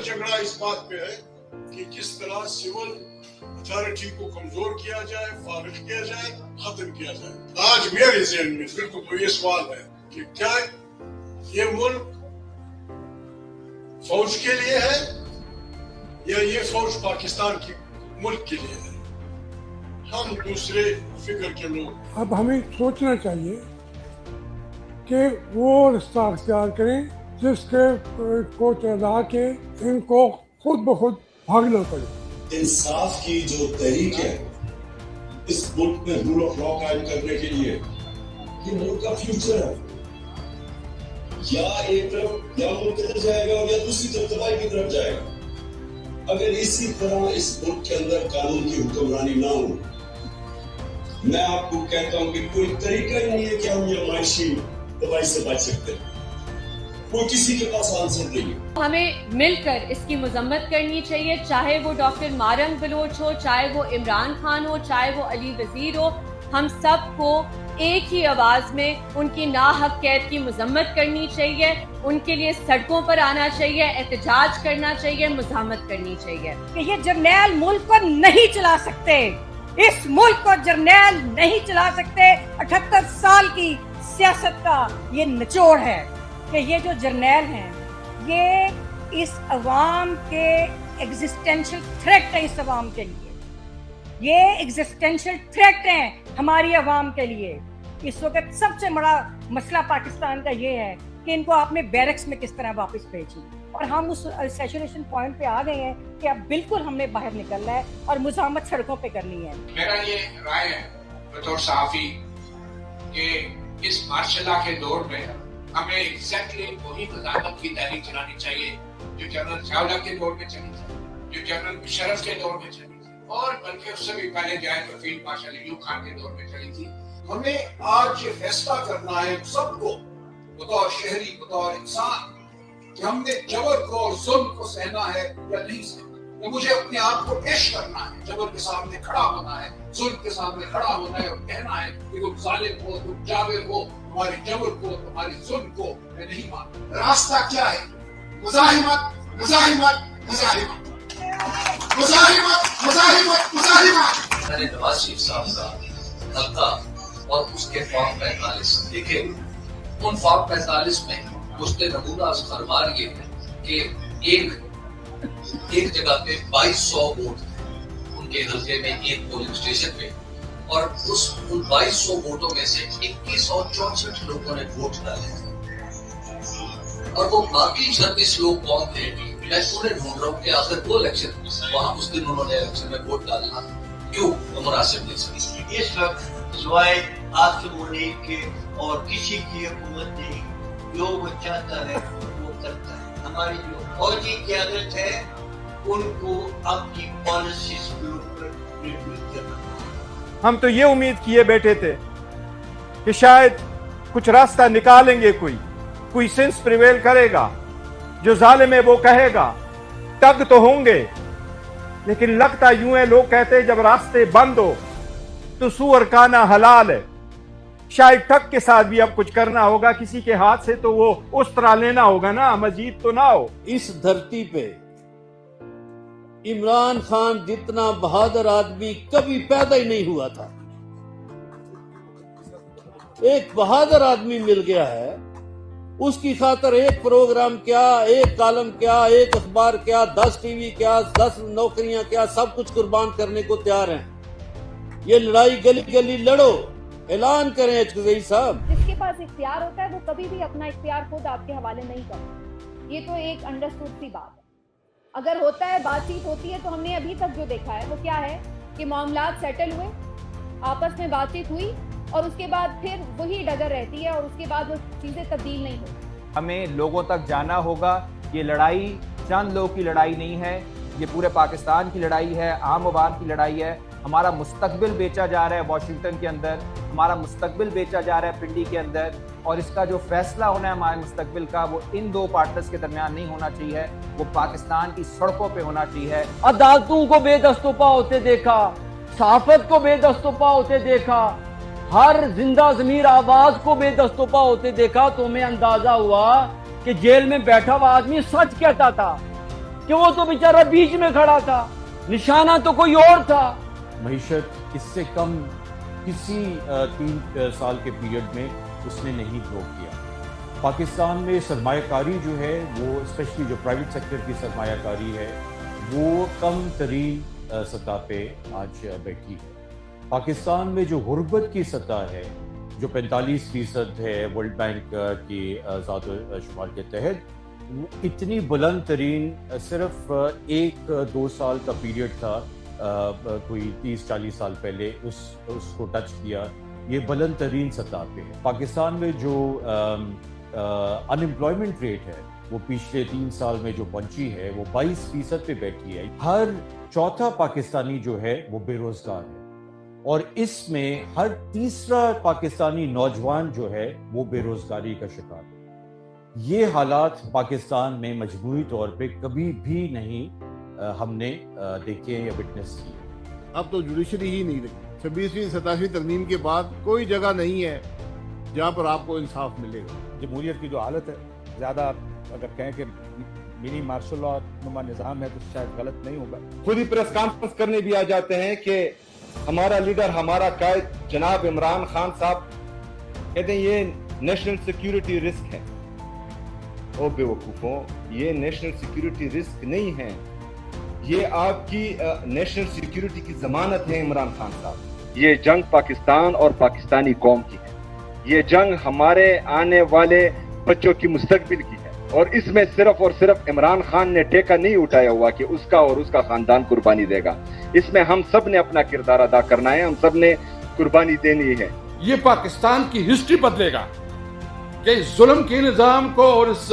झगड़ा इस बात पे है कि किस तरह सिविल अथॉरिटी को कमजोर किया जाए, फारिग किया जाए, खत्म किया जाए। आज मेरे ज़हन में फिर तो ये सवाल है कि क्या ये मुल्क फौज के लिए है या ये फौज पाकिस्तान की मुल्क के लिए है? हम दूसरे फिक्र के लोग। अब हमें सोचना चाहिए कि वो रास्ता अख्तियार करें जिसके को चला के इनको खुद ब खुद भागना पड़े। इंसाफ की जो तहरीक है इस मुल्क में रूल ऑफ लॉ कायम करने के लिए, ये मुल्क का फ्यूचर है। या एक तरफ या मुल्क किधर जाएगा और या दूसरी तरफ तबाही की तरफ जाएगा। अगर इसी तरह इस मुल्क के अंदर कानून की हुक्मरानी ना हो, मैं आपको कहता हूं कि कोई तरीका ही नहीं है कि हम ये माशी तबाही से बच सकते हैं। कोई किसी के पास आंसर नहीं है। हमें मिलकर इसकी मजम्मत करनी चाहिए, चाहे वो डॉक्टर मारंग बलोच हो, चाहे वो इमरान खान हो, चाहे वो अली वजीर हो। हम सबको एक ही आवाज में उनकी नाहक कैद की मजम्मत करनी चाहिए, उनके लिए सड़कों पर आना चाहिए, एहतजाज करना चाहिए, मुज़ाहमत करनी चाहिए। कि ये जर्नैल मुल्क को नहीं चला सकते, इस मुल्क को जर्नैल नहीं चला सकते। 78 साल की सियासत का ये निचोड़ है कि ये जो जर्नैल हैं ये इस अवाम के एग्जिस्टेंशियल थ्रेट है। इस अवाम के लिए ये एग्जिस्टेंशियल थ्रेट है हमारी अवाम के लिए। इस वक्त सबसे बड़ा मसला पाकिस्तान का ये है कि इनको आपने बैरक्स में किस तरह वापस भेजी, और हम उस सैचुरेशन पॉइंट पे आ गए हैं कि अब बिल्कुल हमने बाहर निकलना है और मुज़ाहमत सड़कों पे करनी है। मेरा ये राय है बतौर सहाफ़ी कि इस मार्शल लॉ के दौर में हमें एग्जैक्टली वही मुज़ाहमत की तहरीक चलानी चाहिए जो जनरल ज़िया के दौर में चली थी, जो जनरल मुशर्रफ के दौर में चली थी, और बल्कि उससे भी पहले जाए तो फील्ड मार्शल अयूब खान के दौर में चली थी। हमें आज ये फैसला करना है सबको बतौर शहरी, बतौर इंसान, कि हमने जबर को और जुल्म को सहना है या नहीं सहना। या मुझे अपने आप को पेश करना है, जबर के सामने खड़ा होना है, जुल्म के सामने खड़ा होना है और कहना है कि तुम जालिम हो, तुम जाबिर हो, तुम्हारी जबर को, तुम्हारी जुल्म को मैं नहीं मानता। रास्ता क्या है? मुज़ाहिमत, मुज़ाहिमत, मुज़ाहिमत, मुज़ाहिमत, मुज़ाहिमत, मुज़ाहिमत। मैंने नवाज शरीफ साहब का हल्का और उसके फॉर्म 45 देखे। उन फॉर्म 45 में उसने नमूना फरमान ये है कि एक जगह पे 2200 वोट थे उनके हल्के में, एक पोलिंग स्टेशन पे, और उन 2200 वोटों में से 2164 लोगों ने वोट डाले थे। और वो बाकी 36 लोग कौन थे, मैं पूरे ढूंढ रहा हूँ कि आखिर वो इलेक्शन वहां उस दिन उन्होंने इलेक्शन में वोट डालना क्यों मुनासिब नहीं समझी। इस वक्त सिवाय आसिम मुनीर के और किसी की हुकूमत नहीं, जो वो चाहता है वो करता है। हमारी जो फौजी क़यादत है उनको अपनी पॉलिसीज के ऊपर रिव्यू करना। हम तो ये उम्मीद किए बैठे थे कि शायद कुछ रास्ता निकालेंगे, कोई सेंस प्रिवेल करेगा, जो जालिम है वो कहेगा, टग तो होंगे, लेकिन लगता यूं है लोग कहते हैं जब रास्ते बंद हो तो सूअर खाना हलाल है। शायद ठग के साथ भी अब कुछ करना होगा, किसी के हाथ से तो वो उस तरह लेना होगा ना, मजीद तो ना हो। इस धरती पे इमरान खान जितना बहादुर आदमी कभी पैदा ही नहीं हुआ था। एक बहादुर आदमी मिल गया है, उसकी खातर एक प्रोग्राम क्या, एक कॉलम क्या, एक अखबार क्या, 10 टीवी क्या, 10 नौकरियां क्या, सब कुछ कुर्बान करने को तैयार हैं। ये लड़ाई गली गली लड़ो, ऐलान करें एचकेज़ई साहब। जिसके पास इख्तियार होता है वो कभी भी अपना इख्तियार खुद आपके हवाले नहीं करता। ये तो एक अंडरस्टूड सी बात है। अगर होता है, बातचीत होती है, तो हमने अभी तक जो देखा है वो क्या है कि मामलात सेटल हुए, आपस में बातचीत हुई और उसके बाद फिर वही डगर रहती है और उसके बाद वो चीजें तब्दील नहीं होती। हमें लोगों तक जाना होगा। ये लड़ाई चंद लोगों की लड़ाई नहीं है, ये पूरे पाकिस्तान की लड़ाई है, आम आवाम की लड़ाई है। हमारा मुस्तकबिल बेचा जा रहा है वाशिंगटन के अंदर, हमारा मुस्तकबिल बेचा जा रहा है पिंडी के अंदर, और इसका जो फैसला होना है हमारे मुस्तकबिल का वो इन दो पार्टनर्स के दरमियान नहीं होना चाहिए, वो पाकिस्तान की सड़कों पे होना चाहिए। अदालतों को बेदस्तूपा होते देखा, सहाफत को बेदस्तूपा होते देखा, हर जिंदा ज़मीर आवाज को बेदस्तूपा होते देखा, तो हमें अंदाजा हुआ कि जेल में बैठा हुआ आदमी सच कहता था। کہ وہ تو बेचारा बीच में खड़ा था, निशाना तो कोई और था। معیشت اس سے کم کسی 3 سال کے پیریڈ میں اس نے نہیں گرو کیا۔ پاکستان میں سرمایہ کاری جو ہے وہ اسپیشلی جو پرائیویٹ سیکٹر کی سرمایہ کاری ہے وہ کم ترین سطح پہ آج بیٹھی ہے۔ پاکستان میں جو غربت کی سطح ہے جو 45% ہے ورلڈ بینک کی ذات و شمار کے تحت، وہ اتنی بلند ترین صرف 1-2 سال کا پیریڈ تھا، کوئی 30-40 سال پہلے اس کو ٹچ کیا، یہ بلند ترین سطح پہ ہے۔ پاکستان میں جو ان امپلائمنٹ ریٹ ہے وہ پچھلے 3 سال میں جو پہنچی ہے وہ 22% پہ بیٹھی ہے۔ ہر چوتھا پاکستانی جو ہے وہ بے روزگار ہے، اور اس میں ہر تیسرا پاکستانی نوجوان جو ہے وہ بے روزگاری کا شکار ہے۔ یہ حالات پاکستان میں مجموعی طور پہ کبھی بھی نہیں ہم نے دیکھے یا وٹنس کیے۔ اب تو جوڈیشری ہی نہیں رہی۔ 26ویں 27ویں ترمیم کے بعد کوئی جگہ نہیں ہے جہاں پر آپ کو انصاف ملے گا۔ جمہوریت کی جو حالت ہے، زیادہ اگر کہیں کہ منی مارشل لا نما نظام ہے تو شاید غلط نہیں ہوگا۔ خود ہی پریس کانفرنس کرنے بھی آ جاتے ہیں کہ ہمارا لیڈر، ہمارا قائد جناب عمران خان صاحب کہتے ہیں یہ نیشنل سیکیورٹی رسک ہے۔ او بے وقوفوں، یہ نیشنل سیکیورٹی رسک نہیں ہے، یہ آپ کی نیشنل سیکیورٹی کی ضمانت ہے عمران خان صاحب۔ یہ جنگ پاکستان اور پاکستانی قوم کی ہے، یہ جنگ ہمارے آنے والے بچوں کی مستقبل کی ہے، اور اس میں صرف اور صرف عمران خان نے ٹیکہ نہیں اٹھایا ہوا کہ اس کا اور اس کا خاندان قربانی دے گا۔ اس میں ہم سب نے اپنا کردار ادا کرنا ہے، ہم سب نے قربانی دینی ہے۔ یہ پاکستان کی ہسٹری بدلے گا کہ اس ظلم کے نظام کو اور اس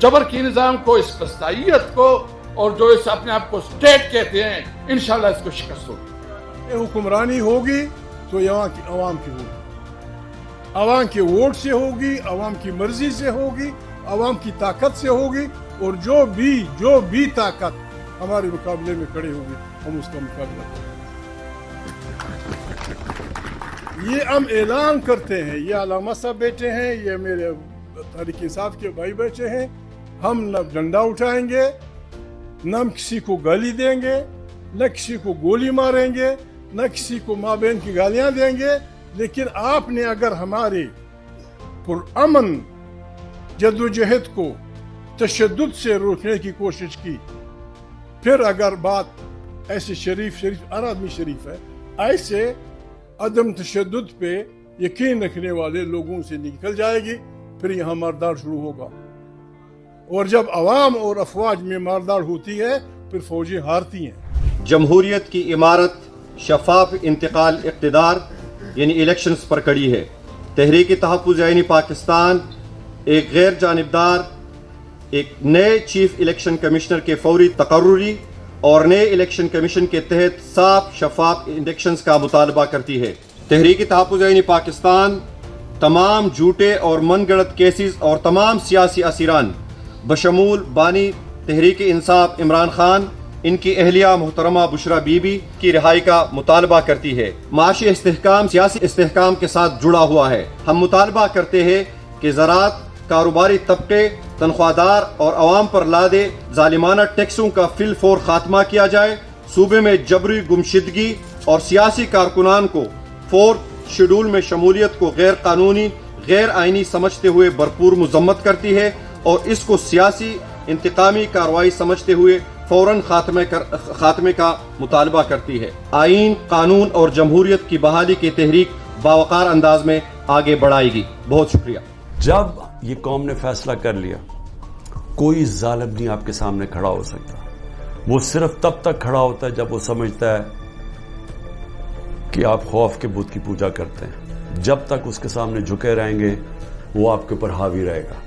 جبر کے نظام کو، اس قصائیت کو، اور جو اس اپنے آپ کو اسٹیٹ کہتے ہیں، انشاءاللہ اس کو شکست ہوگی۔ یہ حکمرانی ہوگی تو یہاں کی عوام کی ہوگی، عوام کے ووٹ سے ہوگی، عوام کی مرضی سے ہوگی، عوام کی طاقت سے ہوگی، اور جو بھی طاقت ہمارے مقابلے میں کھڑے ہوگی ہم اس کا مقابلہ کریں گے۔ یہ ہم اعلان کرتے ہیں، یہ علامہ صاحب بیٹھے ہیں، یہ میرے تحریک انصاف کے بھائی بیٹھے ہیں، ہم نہ ڈنڈا اٹھائیں گے، نہ ہم کسی کو گالی دیں گے، نہ کسی کو گولی ماریں گے، نہ کسی کو ماں بہن کی گالیاں دیں گے، لیکن آپ نے اگر ہمارے پرامن جدوجہد کو تشدد سے روکنے کی کوشش کی، پھر اگر بات ایسے شریف ہر آدمی شریف ہے، ایسے عدم تشدد پہ یقین رکھنے والے لوگوں سے نکل جائے گی، پھر یہاں ماردار شروع ہوگا، اور جب عوام اور افواج میں ماردار ہوتی ہے پھر فوجیں ہارتی ہیں۔ جمہوریت کی عمارت شفاف انتقال اقتدار یعنی الیکشنز پر کڑی ہے۔ تحریک تحفظ آئینی پاکستان ایک غیر جانبدار، ایک نئے چیف الیکشن کمشنر کے فوری تقرری اور نئے الیکشن کمیشن کے تحت صاف شفاف الیکشنز کا مطالبہ کرتی ہے۔ تحریک تحفظ آئینی پاکستان تمام جھوٹے اور من گڑت کیسز اور تمام سیاسی اسیران بشمول بانی تحریک انصاف عمران خان، ان کی اہلیہ محترمہ بشرا بی بی کی رہائی کا مطالبہ کرتی ہے۔ معاشی استحکام سیاسی استحکام کے ساتھ جڑا ہوا ہے۔ ہم مطالبہ کرتے ہیں کہ زراعت، کاروباری طبقے، تنخواہ دار اور عوام پر لادے ظالمانہ ٹیکسوں کا فی الفور خاتمہ کیا جائے، صوبے میں جبری گمشدگی اور سیاسی کارکنان کو 4 شیڈول میں شمولیت کو غیر قانونی، غیر آئینی سمجھتے ہوئے بھرپور مذمت کرتی ہے، اور اس کو سیاسی انتقامی کارروائی سمجھتے ہوئے فوراً خاتمے کا مطالبہ کرتی ہے۔ آئین، قانون اور جمہوریت کی بحالی کی تحریک باوقار انداز میں آگے بڑھائے گی۔ بہت شکریہ۔ جب یہ قوم نے فیصلہ کر لیا، کوئی ظالم نہیں آپ کے سامنے کھڑا ہو سکتا۔ وہ صرف تب تک کھڑا ہوتا ہے جب وہ سمجھتا ہے کہ آپ خوف کے بت کی پوجا کرتے ہیں۔ جب تک اس کے سامنے جھکے رہیں گے وہ آپ کے اوپر حاوی رہے گا۔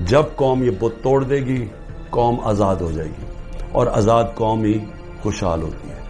جب قوم یہ بت توڑ دے گی، قوم آزاد ہو جائے گی، اور آزاد قوم ہی خوشحال ہوتی ہے۔